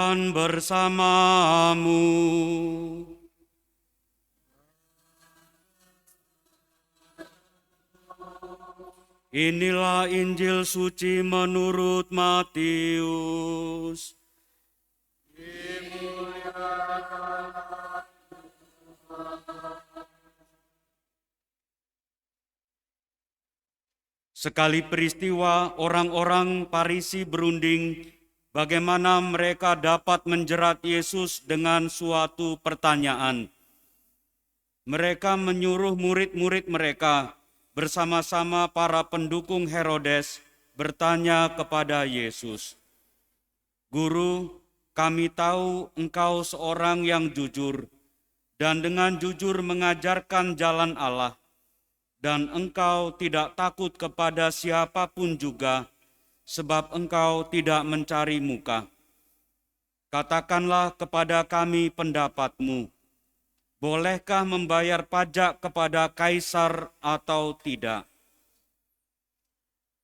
Dan bersamamu. Inilah Injil suci menurut Matius. Sekali peristiwa, orang-orang Farisi berunding bagaimana mereka dapat menjerat Yesus dengan suatu pertanyaan. Mereka menyuruh murid-murid mereka bersama-sama para pendukung Herodes bertanya kepada Yesus, "Guru, kami tahu engkau seorang yang jujur dan dengan jujur mengajarkan jalan Allah, dan engkau tidak takut kepada siapapun juga, sebab engkau tidak mencari muka. Katakanlah kepada kami pendapatmu, bolehkah membayar pajak kepada kaisar atau tidak?"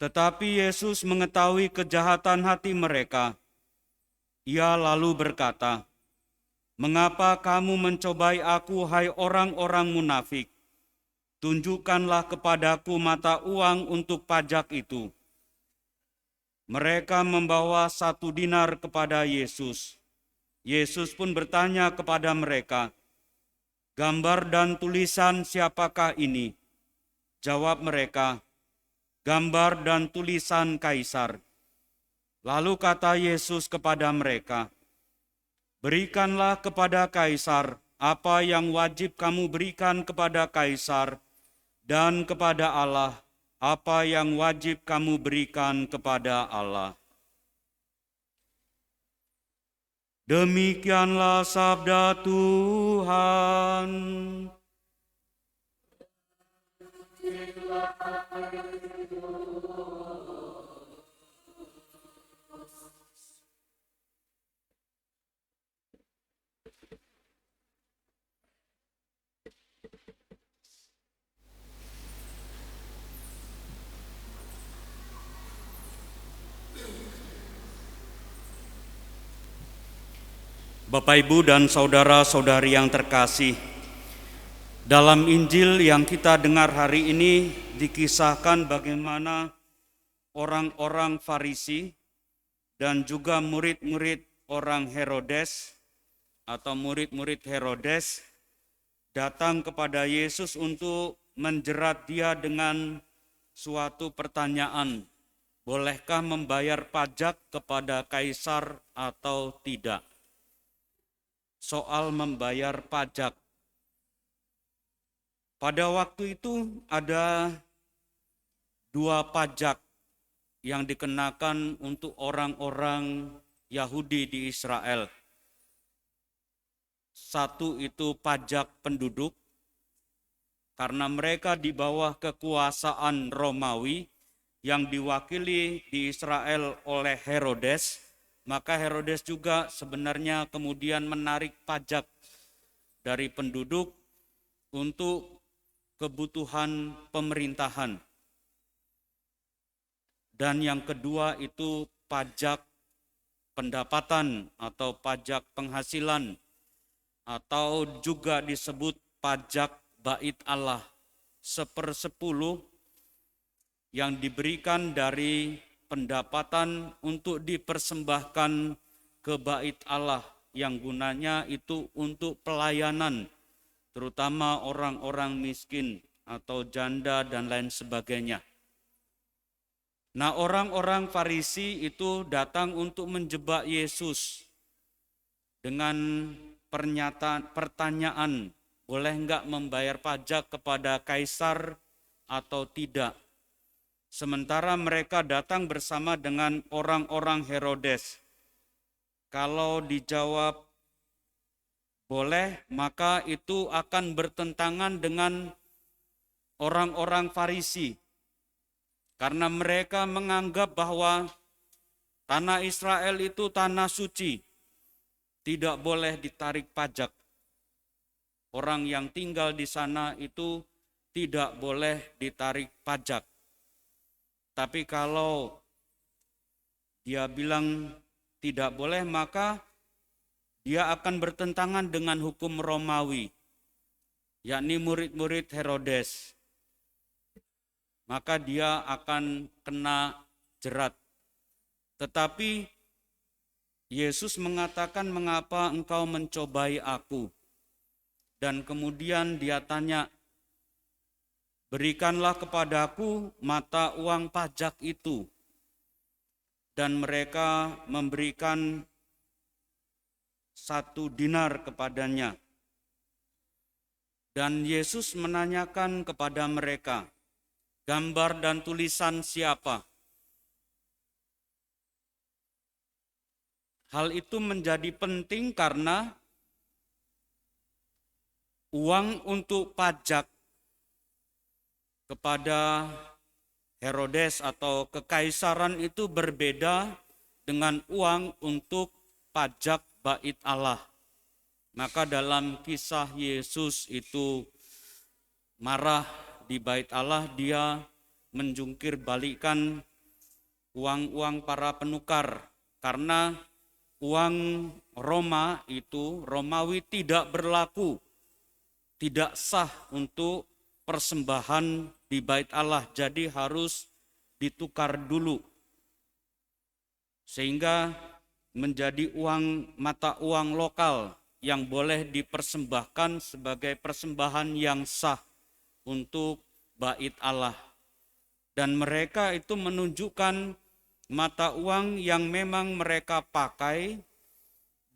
Tetapi Yesus mengetahui kejahatan hati mereka. Ia lalu berkata, "Mengapa kamu mencobai aku, hai orang-orang munafik? Tunjukkanlah kepadaku mata uang untuk pajak itu." Mereka membawa 1 dinar kepada Yesus. Yesus pun bertanya kepada mereka, "Gambar dan tulisan siapakah ini?" Jawab mereka, "Gambar dan tulisan Kaisar." Lalu kata Yesus kepada mereka, "Berikanlah kepada Kaisar apa yang wajib kamu berikan kepada Kaisar, dan kepada Allah apa yang wajib kamu berikan kepada Allah." Demikianlah sabda Tuhan. Bapak, Ibu, dan saudara-saudari yang terkasih, dalam Injil yang kita dengar hari ini dikisahkan bagaimana orang-orang Farisi dan juga murid-murid orang Herodes atau murid-murid Herodes datang kepada Yesus untuk menjerat dia dengan suatu pertanyaan, bolehkah membayar pajak kepada kaisar atau tidak? Soal membayar pajak. Pada waktu itu ada 2 pajak yang dikenakan untuk orang-orang Yahudi di Israel. Satu itu pajak penduduk, karena mereka di bawah kekuasaan Romawi yang diwakili di Israel oleh Herodes, maka Herodes juga sebenarnya kemudian menarik pajak dari penduduk untuk kebutuhan pemerintahan. Dan yang kedua itu pajak pendapatan atau pajak penghasilan, atau juga disebut pajak bait Allah, 1/10 yang diberikan dari pendapatan untuk dipersembahkan ke bait Allah, yang gunanya itu untuk pelayanan, terutama orang-orang miskin atau janda dan lain sebagainya. Nah, orang-orang Farisi itu datang untuk menjebak Yesus dengan pertanyaan, boleh enggak membayar pajak kepada kaisar atau tidak? Sementara mereka datang bersama dengan orang-orang Herodes. Kalau dijawab boleh, maka itu akan bertentangan dengan orang-orang Farisi. Karena mereka menganggap bahwa tanah Israel itu tanah suci, tidak boleh ditarik pajak. Orang yang tinggal di sana itu tidak boleh ditarik pajak. Tapi kalau dia bilang tidak boleh, maka dia akan bertentangan dengan hukum Romawi, yakni murid-murid Herodes. Maka dia akan kena jerat. Tetapi Yesus mengatakan, "Mengapa engkau mencobai aku?" Dan kemudian dia tanya, "Berikanlah kepadaku mata uang pajak itu." Dan mereka memberikan 1 dinar kepadanya. Dan Yesus menanyakan kepada mereka, "Gambar dan tulisan siapa?" Hal itu menjadi penting karena uang untuk pajak kepada Herodes atau kekaisaran itu berbeda dengan uang untuk pajak bait Allah. Maka dalam kisah Yesus itu marah di bait Allah, dia menjungkir balikan uang-uang para penukar. Karena uang Romawi tidak berlaku, tidak sah untuk persembahan di bait Allah, jadi harus ditukar dulu. Sehingga menjadi mata uang lokal yang boleh dipersembahkan sebagai persembahan yang sah untuk bait Allah. Dan mereka itu menunjukkan mata uang yang memang mereka pakai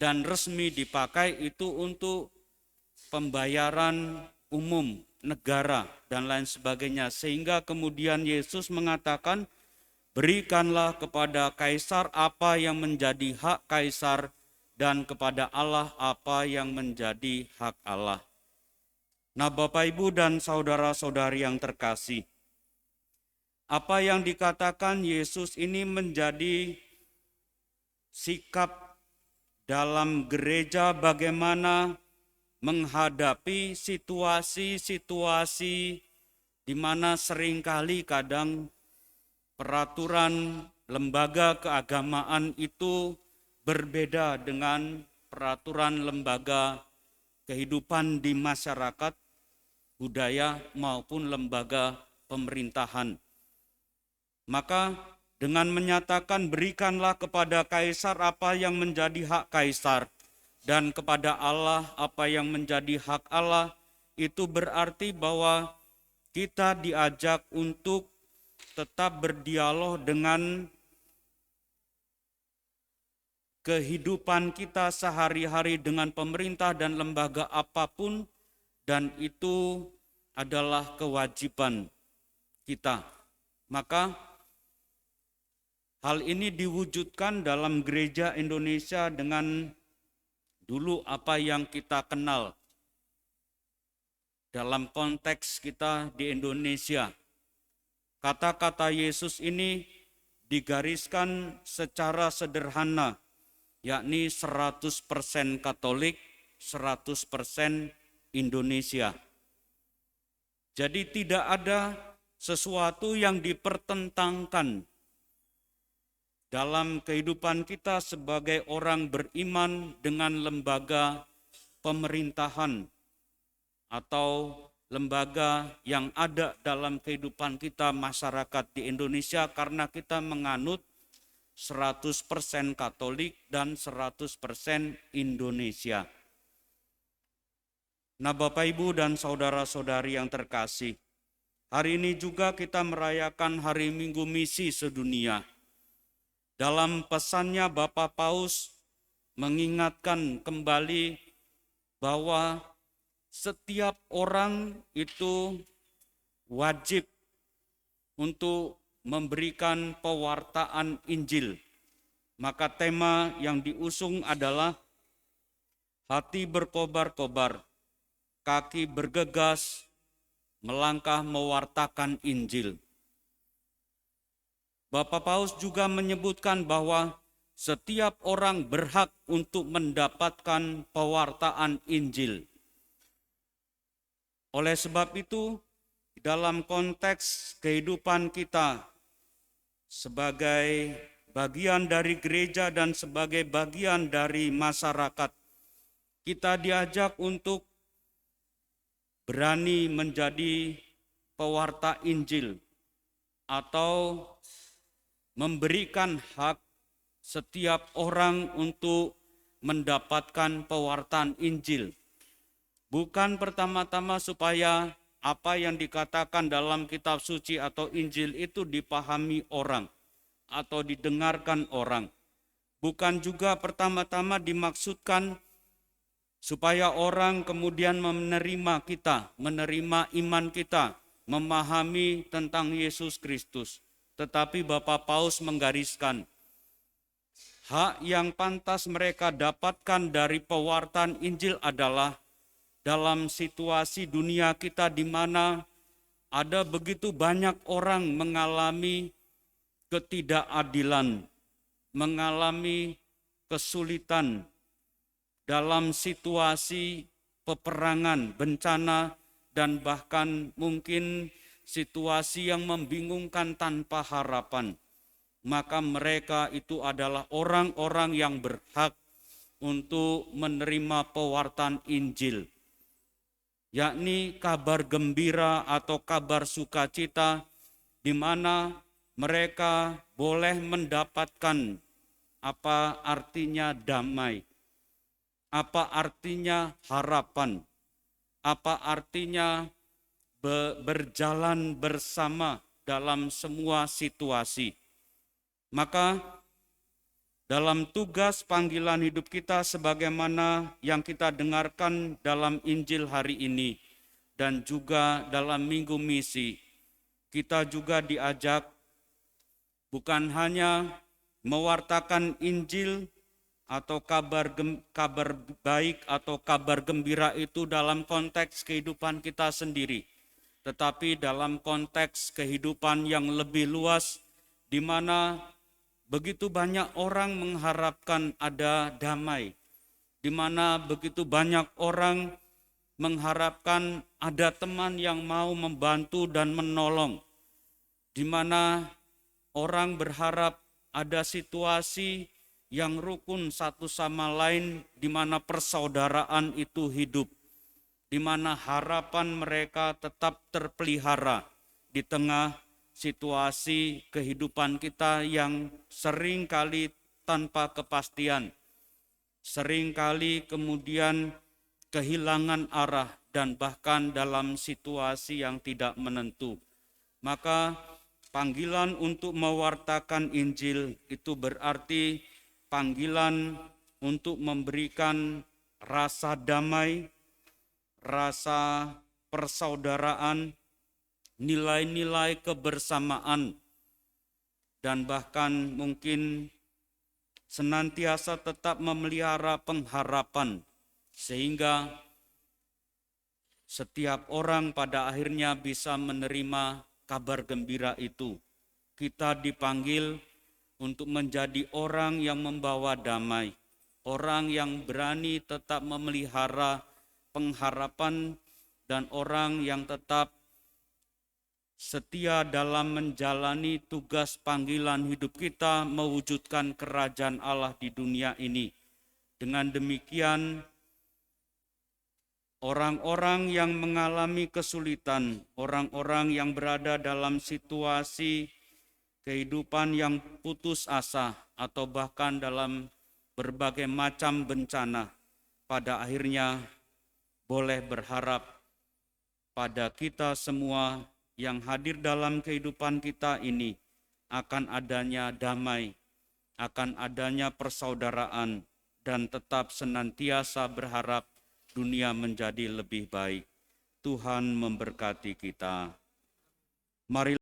dan resmi dipakai itu untuk pembayaran umum negara dan lain sebagainya. Sehingga kemudian Yesus mengatakan, "Berikanlah kepada kaisar apa yang menjadi hak kaisar dan kepada Allah apa yang menjadi hak Allah." Nah, Bapak, Ibu, dan saudara-saudari yang terkasih, apa yang dikatakan Yesus ini menjadi sikap dalam gereja bagaimana menghadapi situasi-situasi di mana seringkali kadang peraturan lembaga keagamaan itu berbeda dengan peraturan lembaga kehidupan di masyarakat, budaya maupun lembaga pemerintahan. Maka dengan menyatakan berikanlah kepada kaisar apa yang menjadi hak kaisar dan kepada Allah apa yang menjadi hak Allah, itu berarti bahwa kita diajak untuk tetap berdialog dengan kehidupan kita sehari-hari dengan pemerintah dan lembaga apapun, dan itu adalah kewajiban kita. Maka hal ini diwujudkan dalam gereja Indonesia dengan dulu apa yang kita kenal dalam konteks kita di Indonesia. Kata-kata Yesus ini digariskan secara sederhana, yakni 100% Katolik, 100% Indonesia. Jadi tidak ada sesuatu yang dipertentangkan dalam kehidupan kita sebagai orang beriman dengan lembaga pemerintahan atau lembaga yang ada dalam kehidupan kita masyarakat di Indonesia, karena kita menganut 100% Katolik dan 100% Indonesia. Nah, Bapak, Ibu, dan saudara-saudari yang terkasih, hari ini juga kita merayakan Hari Minggu Misi Sedunia. Dalam pesannya Bapak Paus mengingatkan kembali bahwa setiap orang itu wajib untuk memberikan pewartaan Injil. Maka tema yang diusung adalah hati berkobar-kobar, kaki bergegas, melangkah mewartakan Injil. Bapak Paus juga menyebutkan bahwa setiap orang berhak untuk mendapatkan pewartaan Injil. Oleh sebab itu, dalam konteks kehidupan kita sebagai bagian dari gereja dan sebagai bagian dari masyarakat, Kita diajak untuk berani menjadi pewarta Injil atau memberikan hak setiap orang untuk mendapatkan pewartaan Injil. Bukan pertama-tama supaya apa yang dikatakan dalam kitab suci atau Injil itu dipahami orang atau didengarkan orang. Bukan juga pertama-tama dimaksudkan supaya orang kemudian menerima kita, menerima iman kita, memahami tentang Yesus Kristus. Tetapi Bapak Paus menggariskan, hak yang pantas mereka dapatkan dari pewartaan Injil adalah dalam situasi dunia kita di mana ada begitu banyak orang mengalami ketidakadilan, mengalami kesulitan dalam situasi peperangan, bencana, dan bahkan mungkin situasi yang membingungkan tanpa harapan. Maka mereka itu adalah orang-orang yang berhak untuk menerima pewartaan Injil, yakni kabar gembira atau kabar sukacita, di mana mereka boleh mendapatkan apa artinya damai, apa artinya harapan, apa artinya berjalan bersama dalam semua situasi. Maka dalam tugas panggilan hidup kita sebagaimana yang kita dengarkan dalam Injil hari ini dan juga dalam Minggu Misi, kita juga diajak bukan hanya mewartakan Injil atau kabar baik atau kabar gembira itu dalam konteks kehidupan kita sendiri, tetapi dalam konteks kehidupan yang lebih luas, di mana begitu banyak orang mengharapkan ada damai, di mana begitu banyak orang mengharapkan ada teman yang mau membantu dan menolong, di mana orang berharap ada situasi yang rukun satu sama lain, di mana persaudaraan itu hidup, di mana harapan mereka tetap terpelihara di tengah situasi kehidupan kita yang seringkali tanpa kepastian, seringkali kemudian kehilangan arah dan bahkan dalam situasi yang tidak menentu. Maka panggilan untuk mewartakan Injil itu berarti panggilan untuk memberikan rasa damai, rasa persaudaraan, nilai-nilai kebersamaan, dan bahkan mungkin senantiasa tetap memelihara pengharapan, sehingga setiap orang pada akhirnya bisa menerima kabar gembira itu. Kita dipanggil untuk menjadi orang yang membawa damai, orang yang berani tetap memelihara pengharapan, dan orang yang tetap setia dalam menjalani tugas panggilan hidup kita mewujudkan kerajaan Allah di dunia ini. Dengan demikian, orang-orang yang mengalami kesulitan, orang-orang yang berada dalam situasi kehidupan yang putus asa atau bahkan dalam berbagai macam bencana, pada akhirnya boleh berharap pada kita semua yang hadir dalam kehidupan kita ini akan adanya damai, akan adanya persaudaraan, dan tetap senantiasa berharap dunia menjadi lebih baik. Tuhan memberkati kita. Mari